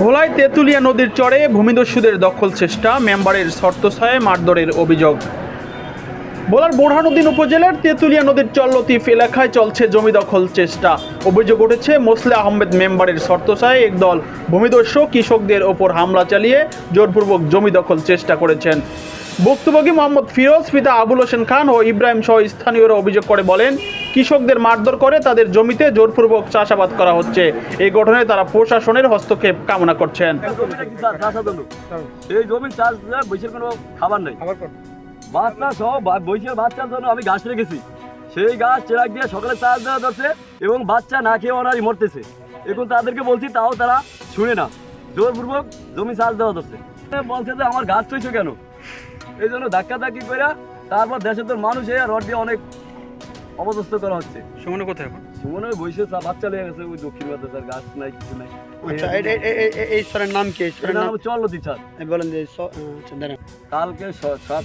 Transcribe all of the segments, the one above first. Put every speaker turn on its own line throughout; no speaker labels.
ভোলায় তেঁতুলিয়া নদীর চরে ভূমিদস্যুদের দখল চেষ্টা, মেম্বারের শর্তছায়ায় মারধরের অভিযোগ। ভোলার বোরহানুদ্দিন উপজেলার তেঁতুলিয়া নদীর চর লতিফ এলাকায় চলছে জমি দখল চেষ্টা। অভিযোগ উঠেছে মোসলে আহমেদ মেম্বারের শর্তছায়ায় একদল ভূমিদস্যু কৃষকদের ওপর হামলা চালিয়ে জোরপূর্বক জমি দখল চেষ্টা করেছেন। ভুক্তভোগী মোহাম্মদ ফিরোজ, পিতা আবুল হোসেন খান ও ইব্রাহিম সহ স্থানীয়রা অভিযোগ করে বলেন, কৃষকদের মারধর করে তাদের জমিতে জোরপূর্বক চাষাবাদ করা হচ্ছে। এই ঘটনায় তারা প্রশাসনের হস্তক্ষেপ কামনা করছেন।
এই জমি চাষ বৈশের কোনো খাবার নেই, বাচ্চা সহ বৈশের বাচ্চার জন্য আমি গাছ রেখেছি। সেই গাছ চেরাক দিয়ে সকালে চাষ দেওয়া যাচ্ছে এবং বাচ্চা না খেয়ে ওনারই মরতেছে। এখন তাদেরকে বলছি, তাও তারা শুনে না, জোরপূর্বক জমি চাষ দেওয়া যাচ্ছে। বলছে যে আমার গাছ চইছে কেন, এই জন্য ধাক্কি করে তারপর দেশের তো মানুষ রড দিয়ে অনেক অপদস্থ করা হচ্ছে।
সুমনে কোথায় এখন?
সুমনে বৈশে বাচ্চা লেগে গেছে, ওই দক্ষিণ বাতাসের গাছ নাই, কিছু নাই।
এই সরের নাম কি?
নাম চলতি ছাড়
বলেন যে
কালকে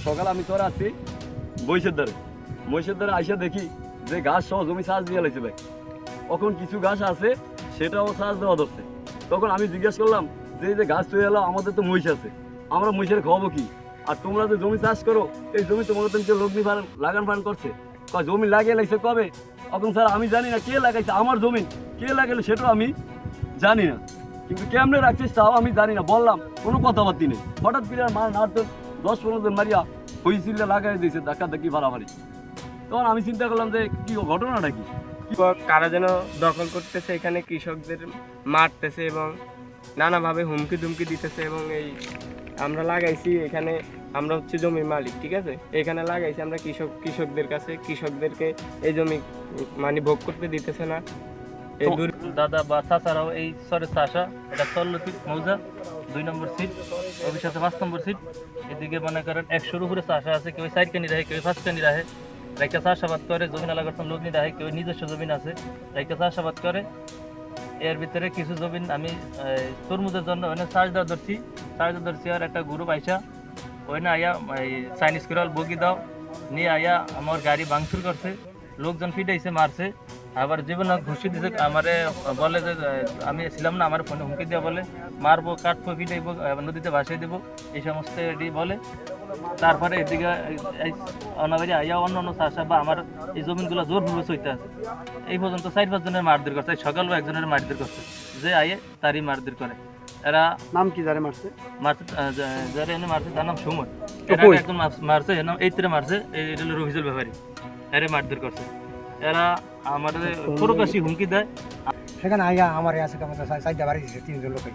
সকালে আমি তোর আছি বৈশের দ্বারে আইসা দেখি যে গাছ সহ জমি চাষ দিয়ে লাগছে ভাই। তখন কিছু গাছ আছে সেটাও চাষ দেওয়া ধরছে। তখন আমি জিজ্ঞেস করলাম যে এই যে গাছ তৈরি হলো, আমাদের তো মহিষ আছে, আমরা মহিষের খাওয়াবো কি? আর তোমরা যে জমি চাষ করো, এই জমি তোমার তো লগ্নি লাগান ফান করছে, জমি লাগিয়ে লাগছে কবে? তখন স্যার আমি জানি না কে লাগাইছে, আমার জমি কে লাগাইলো সেটাও আমি জানি না, কিন্তু কেমনে রাখছিস তাও আমি জানি না। বললাম, কোনো কথাবার্তি নেই। হঠাৎ করে মার না তো 10-15 জন মারিয়া হইছিল লাগাই দিয়েছে, ধাক্কি ভাড়াভাড়ি। তখন আমি চিন্তা করলাম যে কি ঘটনাটা কি,
কারা যেন দখল করতেছে, এখানে কৃষকদের মারতেছে এবং নানাভাবে হুমকি ধুমকি দিতেছে। এবং এই আমরা লাগাইছি এখানে, আমরা হচ্ছে জমির মালিক, ঠিক আছে, এখানে লাগাইছি আমরা কৃষকদের কাছে, কৃষকদেরকে এই জমি মানে ভোগ করতে দিতেছে না। এই
দাদা বা চাচারাও এই চরের চাষা, এটা চল্লতি মৌজা 2 নম্বর সিট, অভিশাতে 5 নম্বর সিট। এদিকে মনে করেন 100-র উপরে চাষা আছে, কেউ 4 কানি রাখে, কেউ 5 কানি রাখে, রাইকা চাষাবাদ করে। জমিন আলাদা করছেন লগ্নি রাখে, কেউ নিজস্ব জমিন আছে, রাইকা চাষাবাদ করে। এর ভিতরে কিছু জমিন আমি তরমুজের জন্য ওখানে চার্জ দেওয়া ধরছি। আর একটা গ্রুপ আইসা ওখানে আয়া চাইনিজ কিরল বগি দাও নিয়ে আয়া আমার গাড়ি ভাঙচুর করছে, লোকজন ফিটাইছে, মারছে। আবার জীবনে ঘুষি দিছে, আমারে বলে যে আমি ছিলাম না, আমার ফোনে হুমকি দেওয়া বলে মারবো, কাটবো, ফিটাইবো, নদীতে ভাসিয়ে দেবো, এই সমস্ত এটি বলে। তারপরে এদিকে অনাবাড়ি আইয়া অন্য চাষা বা আমার এই জমিনগুলো জোরপূর্বক চইতে আছে। এই পর্যন্ত 4-5 জনের মারধর করছে, সকালও একজনের মারধর করছে, যে আইয়ে তারই মারধর করে। এরা
নাম কি যারে মারছে?
যারা এনে মারছে তার নাম সুমন। এরা একজন মারছে, এর নাম এইতরে মারছে, এটা হলো রফিজুল ব্যাপারী, এরে মারধর করছে। এরা আমাদের প্রকাশি হুমকি দেয়।
সেখানে আইয়া আমার আছে চাইতে বাড়ি দিচ্ছে 3 জন লোক।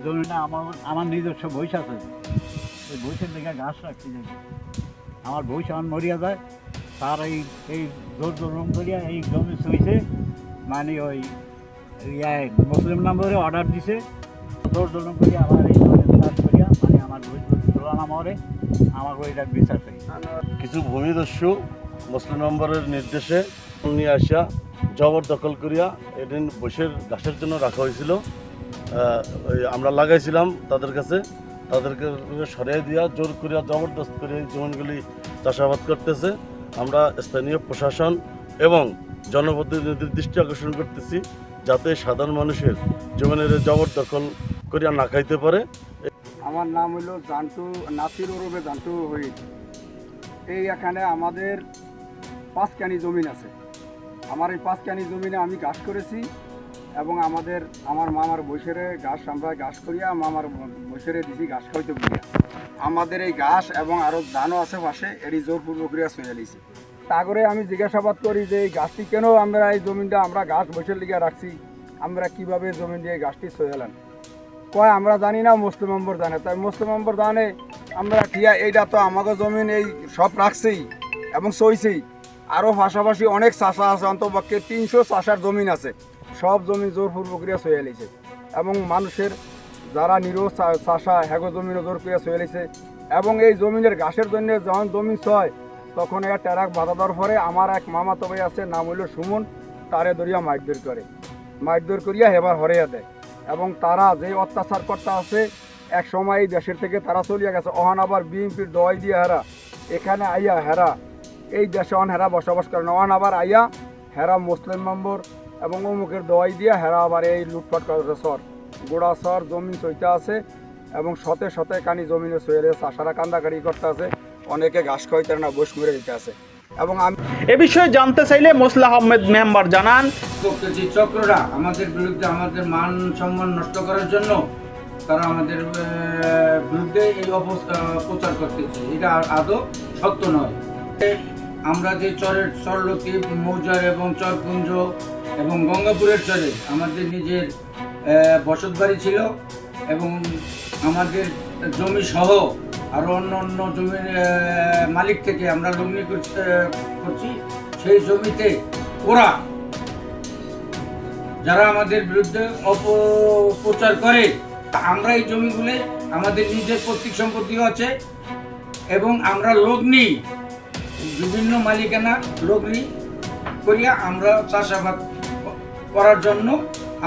জমিটা আমার নিজস্ব বইস আছে, ওই বইসের দিকে ঘাস রাখতে যাই, আমার বইস আমার মরিয়া যায়। তার এই জোর জোরম করিয়া এই জমি চইছে, মানে ওই মুসলিম নম্বরে অর্ডার দিছে, জোর জোরম করিয়া আমার এই জমি চাষ করিয়া, মানে আমার বই তোলানা মরে, আমার বইটা বিচার চাই।
কিছু ভূমিদস্যু মুসলিম নম্বরের নির্দেশে নিয়ে আসিয়া জবরদখল করিয়া এদিন বসের ঘাসের জন্য রাখা হয়েছিল। আমরা লাগাইছিলাম তাদের কাছে, তাদেরকে সরিয়ে দিয়া জোর করিয়া জবরদস্ত করে এই জমিগুলি চাষাবাদ করতেছে। আমরা স্থানীয় প্রশাসন এবং জনপ্রতিনিধির দৃষ্টি আকর্ষণ করতেছি, যাতে সাধারণ মানুষের জমিনের জবরদখল করিয়া না খাইতে পারে।
আমার নাম হলো নাসির ওরফে জান্টু হইদ। এই এখানে আমাদের 5 কানি জমিন আছে। আমার এই 5 কানি জমিনে আমি ঘাস করেছি এবং আমার মামার বৈশেরে আমরা ঘাস করিয়া মামার বৈশেরে দিছি ঘাস খাইতে করিয়া। আমাদের এই ঘাস এবং আরও ধানও আছে পাশে, এরই জোরপূর্বক করিয়া ছুঁয়ে লিছি। তারপরে আমি জিজ্ঞাসাবাদ করি যে এই গাছটি কেন আমরা এই জমিনটা আমরা ঘাস বৈশের লিগে রাখছি, আমরা কিভাবে জমিন দিয়ে গাছটি ছুঁয়েলাম? কয় আমরা জানি না, মুসলিম মেম্বার জানে। তাই মুসলিম মেম্বার জানে, আমরা ঠিয়া এইটা তো আমাকে জমিন এই সব রাখছেই এবং সইছেই। আরও পাশাপাশি অনেক চাষা আছে, অন্তপক্ষে 300 চাষার জমিন আছে, সব জমি জোরপূর্বক করিয়া ছুঁয়ে লিছে। এবং মানুষের যারা নিরোজ চাষা হ্যাগো জমিনও জোর করিয়া ছুঁয়ে লিছে। এবং এই জমিনের ঘাসের জন্য যখন জমি ছয়, তখন এরা টেরাক বাধা দেওয়ার পরে আমার এক মামা তবে আছে, নাম হইল সুমন, তারে ধরিয়া মারধর করিয়া হেবার হরিয়া দেয়। এবং তারা যে অত্যাচার করতে আছে, এক সময় এই দেশের থেকে তারা চলিয়া গেছে। অহান আবার বিএনপির দোয়াই দিয়ে হেরা এখানে আইয়া হেরা এই দেশে হেরা বসবাস করে না। অহান আবার আইয়া হেরা মুসলিম মেম্বার এবং অমুকের দোয়াই দিয়ে হেরা আবার এই লুটপাট করে সর গোড়াচর জমি চইতে আছে এবং শতে শতে কানি জমিনে চলে চাষারা কান্দাকারি করতে আছে, অনেকে ঘাস খাইতে না বস মরে দিতে আছে। এবং আমি
এ বিষয়ে জানতে চাইলে মোসলাহ আহমেদ মেম্বার জানান,
যে চক্ররা আমাদের বিরুদ্ধে আমাদের মান সম্মান নষ্ট করার জন্য তারা আমাদের বিরুদ্ধে এই অবস্থা প্রচার করতেছে, এটা আদৌ সত্য নয়। আমরা যে চরের চরলতি মৌজার এবং চরপুঞ্জ এবং গঙ্গাপুরের চরে আমাদের নিজের বসত বাড়ি ছিল এবং আমাদের জমি সহ আরও অন্য অন্য জমির মালিক থেকে আমরা লগ্নি করছি। সেই জমিতে ওরা যারা আমাদের বিরুদ্ধে অপপ্রচার করে, আমরা এই জমিগুলো আমাদের নিজের পৈতৃক সম্পত্তিও আছে এবং আমরা লগ্নি বিভিন্ন মালিকানা লগ্নি করিয়া আমরা চাষাবাদ করার জন্য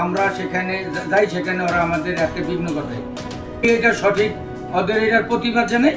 আমরা সেখানে যাই, সেখানে ওরা আমাদের একটা বিঘ্ন ঘটায়। এটা সঠিক, ওদের এটার প্রতিবাদ জানাই।